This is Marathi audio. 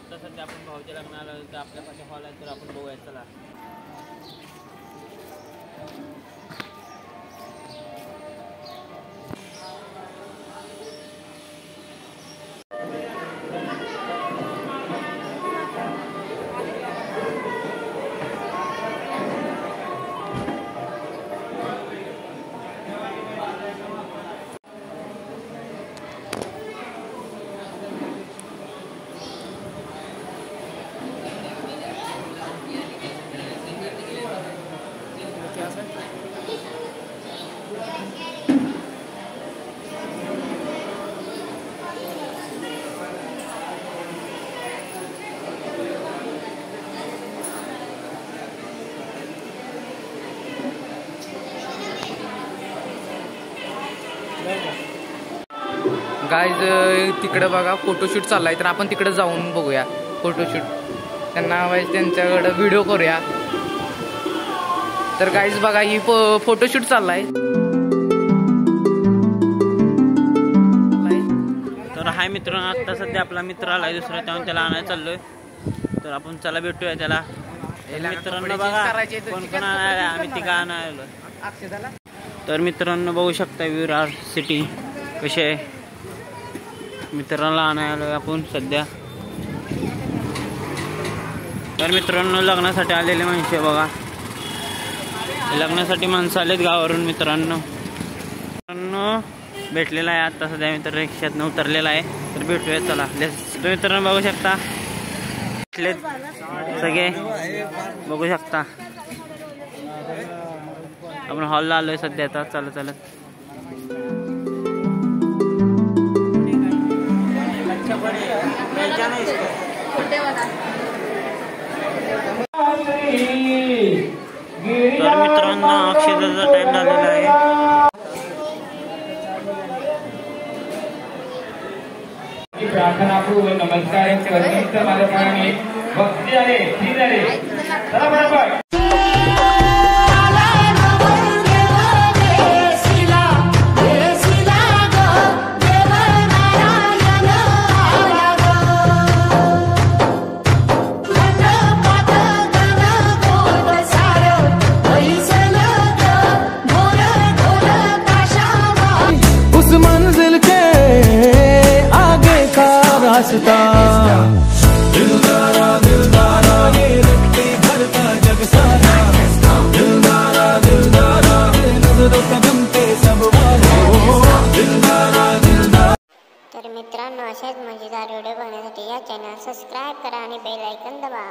आता सध्या आपण भाऊच्या लग्नाला आलो तर आपल्यापाशी हॉल आहे तर आपण बघूया चला. गाईज तिकडे बघा फोटोशूट चाललाय तर आपण तिकडे जाऊन बघूया फोटोशूट. त्यांना वाईज त्यांच्याकडे व्हिडिओ करूया. तर गाईज बघा ही फोटोशूट चाललाय. तर हाय मित्रांनो, आता सध्या आपला मित्र आलाय दुसरा, त्यामुळे त्याला आणायला चाललोय. तर आपण चला भेटूया त्याला. मित्रांनो बघा कोण कोण आणायला, आम्ही तिघा आणायला. तर मित्रांनो बघू शकता विरार सिटी कशी आहे. मित्रांना आणायला आपण सध्या. तर मित्रांनो लग्नासाठी आलेले माणसे बघा, लग्नासाठी माणसं आलेत गावावरून. मित्रांनो भेटलेला आहे आता सध्या मित्र, रिक्षातनं उतरलेला आहे. तर भेटूया चला. तर मित्रांनो बघू शकता भेटलेत सगळे, बघू शकता. आपण हॉलला आलोय सध्या आता चालत चालत. तर मित्रांनो अक्षदाचा टाइम झालेला आहे. प्रार्थना पूर्व नमस्कार करण्याचं माझ्या प्राणी भक्ती झाले ठीक झाले. चला बरोबर रास्ता. दिलदारा दिलदारा ये रखते घर का जग सारा. दिलदारा दिलदारा नजरों का बनते सब दिलदारा दिलदारा. तर मित्रांनो अशाच मजेदार व्हिडिओ बघण्यासाठी या चॅनल सबस्क्राईब करा आणि बेल आयकॉन दाबा.